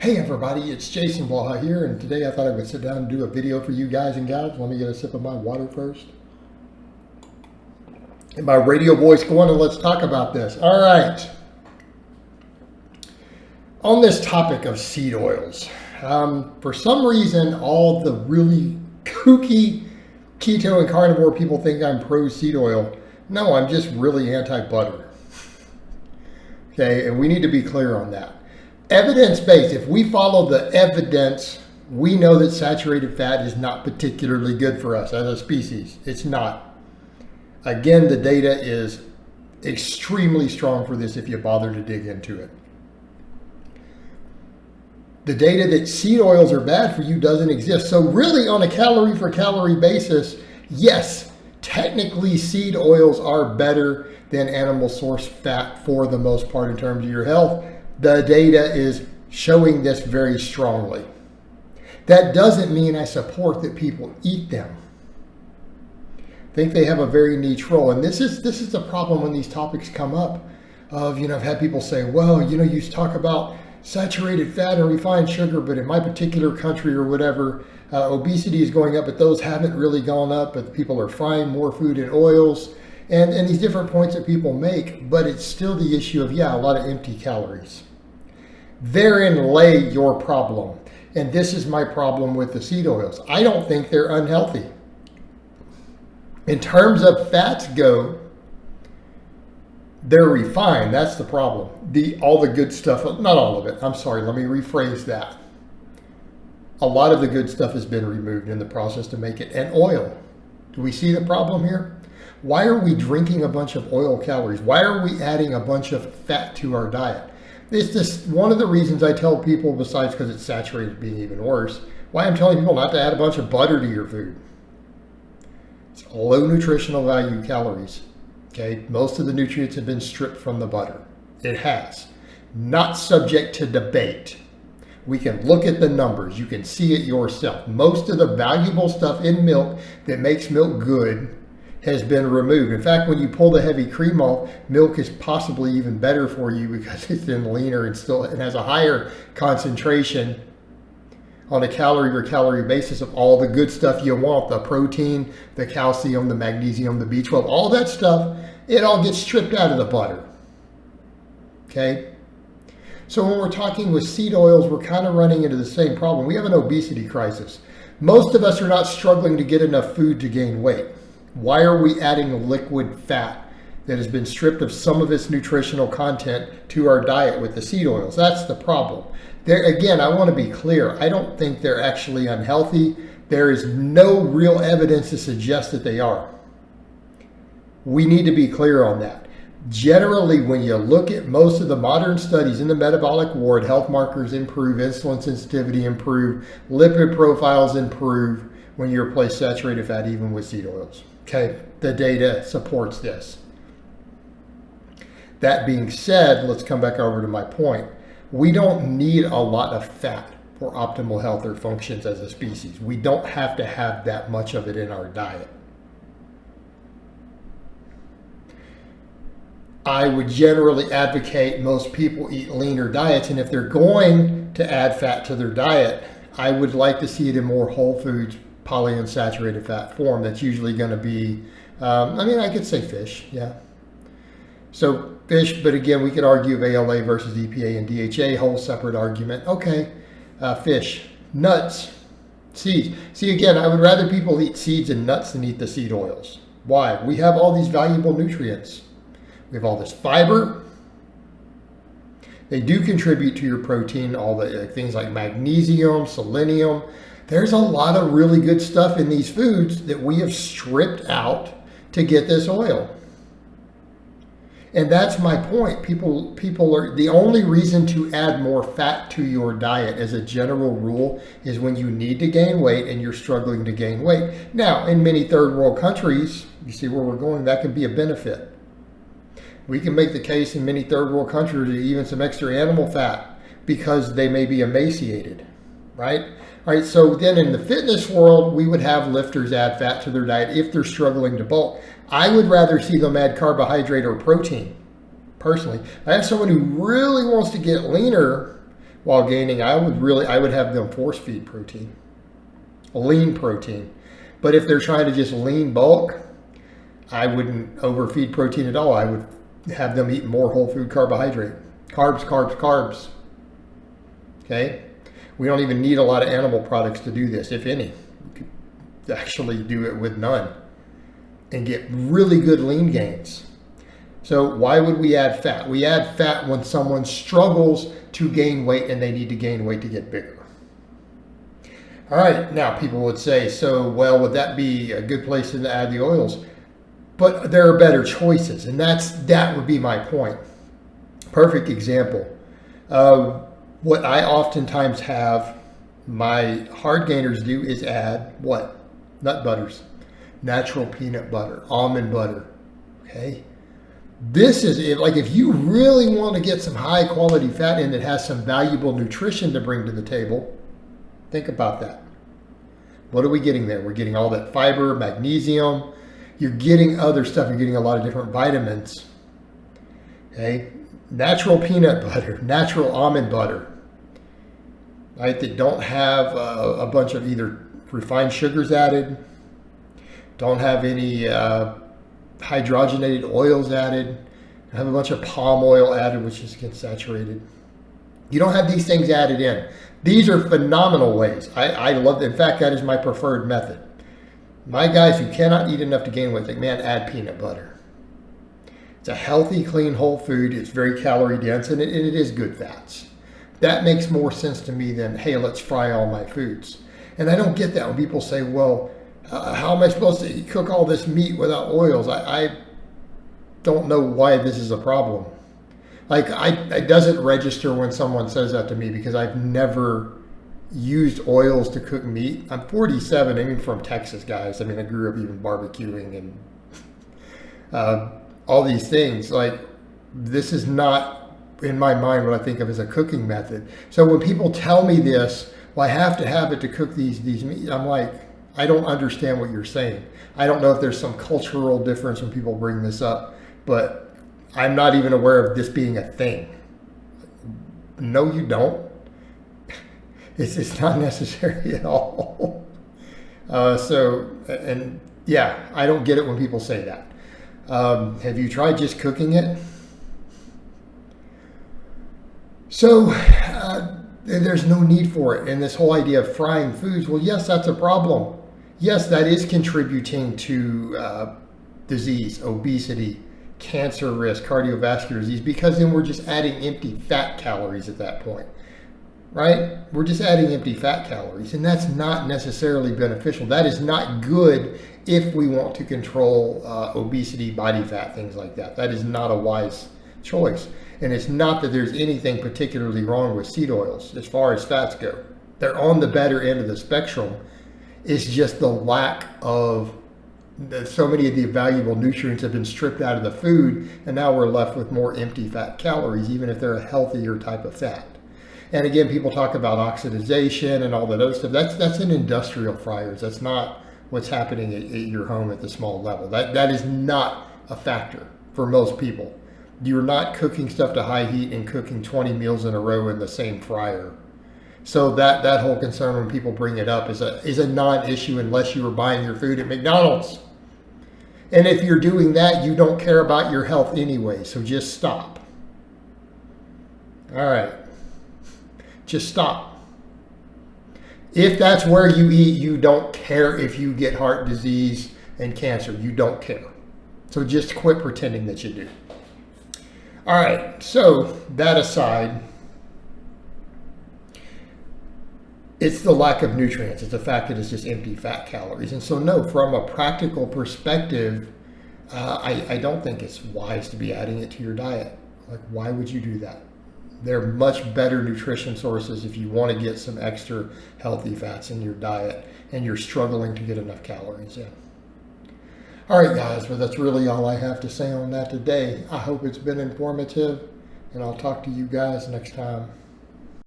Hey everybody, it's Jason Blaha here, and today I thought I would sit down and do a video for you guys and gals. Let me get a sip of my water first. Get my radio voice going and let's talk about this. All right. On this topic of seed oils, for some reason, all the really kooky keto and carnivore people think I'm pro seed oil. No, I'm just really anti-butter. Okay, and we need to be clear on that. Evidence-based, if we follow the evidence, we know that saturated fat is not particularly good for us as a species. It's not. Again, the data is extremely strong for this if you bother to dig into it. The data that seed oils are bad for you doesn't exist. So really on a calorie for calorie basis, yes, technically seed oils are better than animal source fat for the most part in terms of your health. The data is showing this very strongly. That doesn't mean I support that people eat them. I think they have a very niche role. And this is the problem when these topics come up of, I've had people say, well, you talk about saturated fat and refined sugar, but in my particular country or whatever, obesity is going up, but those haven't really gone up, but people are frying more food in oils. And these different points that people make, but it's still the issue of, a lot of empty calories. Therein lay your problem. And this is my problem with the seed oils. I don't think they're unhealthy. In terms of fats go, they're refined. That's the problem. All the good stuff, not all of it. I'm sorry, let me rephrase that. A lot of the good stuff has been removed in the process to make it an oil. Do we see the problem here? Why are we drinking a bunch of oil calories? Why are we adding a bunch of fat to our diet? It's just one of the reasons I tell people, besides because it's saturated being even worse, why I'm telling people not to add a bunch of butter to your food. It's low nutritional value calories. Okay, most of the nutrients have been stripped from the butter. It has. Not subject to debate. We can look at the numbers. You can see it yourself. Most of the valuable stuff in milk that makes milk good has been removed. In fact, when you pull the heavy cream off, milk is possibly even better for you because it's then leaner and still it has a higher concentration on a calorie per calorie basis of all the good stuff you want, the protein, the calcium, the magnesium, the B12, all that stuff, it all gets stripped out of the butter. Okay? So when we're talking with seed oils, we're kind of running into the same problem. We have an obesity crisis. Most of us are not struggling to get enough food to gain weight. Why are we adding liquid fat that has been stripped of some of its nutritional content to our diet with the seed oils? That's the problem. There, again, I want to be clear. I don't think they're actually unhealthy. There is no real evidence to suggest that they are. We need to be clear on that. Generally, when you look at most of the modern studies in the metabolic ward, health markers improve, insulin sensitivity improve, lipid profiles improve when you replace saturated fat even with seed oils. Okay, the data supports this. That being said, let's come back over to my point. We don't need a lot of fat for optimal health or functions as a species. We don't have to have that much of it in our diet. I would generally advocate most people eat leaner diets, and if they're going to add fat to their diet, I would like to see it in more whole foods, polyunsaturated fat form. That's usually going to be, I could say fish, yeah. So fish, but again, we could argue of ALA versus EPA and DHA, whole separate argument. Okay, fish, nuts, seeds. See, again, I would rather people eat seeds and nuts than eat the seed oils. Why? We have all these valuable nutrients. We have all this fiber. They do contribute to your protein, all the things like magnesium, selenium. There's a lot of really good stuff in these foods that we have stripped out to get this oil. And that's my point. People are, the only reason to add more fat to your diet as a general rule is when you need to gain weight and you're struggling to gain weight. Now, in many third world countries, you see where we're going, that can be a benefit. We can make the case in many third world countries even some extra animal fat because they may be emaciated, right? All right, so then in the fitness world, we would have lifters add fat to their diet if they're struggling to bulk. I would rather see them add carbohydrate or protein, personally. I have someone who really wants to get leaner while gaining, I would have them force feed protein, a lean protein. But if they're trying to just lean bulk, I wouldn't overfeed protein at all. I would have them eat more whole food carbohydrate. Carbs, carbs, carbs. Okay? We don't even need a lot of animal products to do this, if any. We could actually do it with none and get really good lean gains. So why would we add fat? We add fat when someone struggles to gain weight and they need to gain weight to get bigger. All right, now people would say, so, well, would that be a good place to add the oils? But there are better choices, and that would be my point. Perfect example. What I oftentimes have my hard gainers do is add what? Nut butters, natural peanut butter, almond butter, okay? This is it. Like if you really want to get some high quality fat in that has some valuable nutrition to bring to the table, think about that. What are we getting there? We're getting all that fiber, magnesium. You're getting other stuff. You're getting a lot of different vitamins. Okay, natural peanut butter, natural almond butter, right? That don't have a bunch of either refined sugars added, don't have any hydrogenated oils added, have a bunch of palm oil added, which is again saturated. You don't have these things added in. These are phenomenal ways. I love them. In fact, that is my preferred method. My guys who cannot eat enough to gain weight, think, man, add peanut butter. It's a healthy, clean, whole food. It's very calorie dense, and it is good fats. That makes more sense to me than, hey, let's fry all my foods. And I don't get that when people say, well, how am I supposed to cook all this meat without oils? I don't know why this is a problem. Like, it doesn't register when someone says that to me because I've never used oils to cook meat. I'm 47, I mean, from Texas, guys. I mean, I grew up even barbecuing and all these things. Like, this is not, in my mind, what I think of as a cooking method. So when people tell me this, well, I have to have it to cook these meat, I'm like, I don't understand what you're saying. I don't know if there's some cultural difference when people bring this up, but I'm not even aware of this being a thing. No, you don't. It's not necessary at all. And yeah, I don't get it when people say that. Have you tried just cooking it? So there's no need for it. And this whole idea of frying foods, well, yes, that's a problem. Yes, that is contributing to disease, obesity, cancer risk, cardiovascular disease, because then we're just adding empty fat calories at that point, right? We're just adding empty fat calories, and that's not necessarily beneficial. That is not good if we want to control obesity, body fat, things like that. That is not a wise choice. And it's not that there's anything particularly wrong with seed oils as far as fats go. They're on the better end of the spectrum. It's just the lack of so many of the valuable nutrients have been stripped out of the food, and now we're left with more empty fat calories, even if they're a healthier type of fat. And again, people talk about oxidization and all that other stuff. That's in industrial fryers. That's not what's happening at your home at the small level. That is not a factor for most people. You're not cooking stuff to high heat and cooking 20 meals in a row in the same fryer. So that whole concern when people bring it up is a non-issue unless you were buying your food at McDonald's. And if you're doing that, you don't care about your health anyway, so just stop. All right. Just stop. If that's where you eat, you don't care if you get heart disease and cancer. You don't care. So just quit pretending that you do. All right. So that aside, it's the lack of nutrients. It's the fact that it's just empty fat calories. And so no, from a practical perspective, I don't think it's wise to be adding it to your diet. Like, why would you do that? There are much better nutrition sources if you want to get some extra healthy fats in your diet and you're struggling to get enough calories in. All right, guys, well, that's really all I have to say on that today. I hope it's been informative, and I'll talk to you guys next time.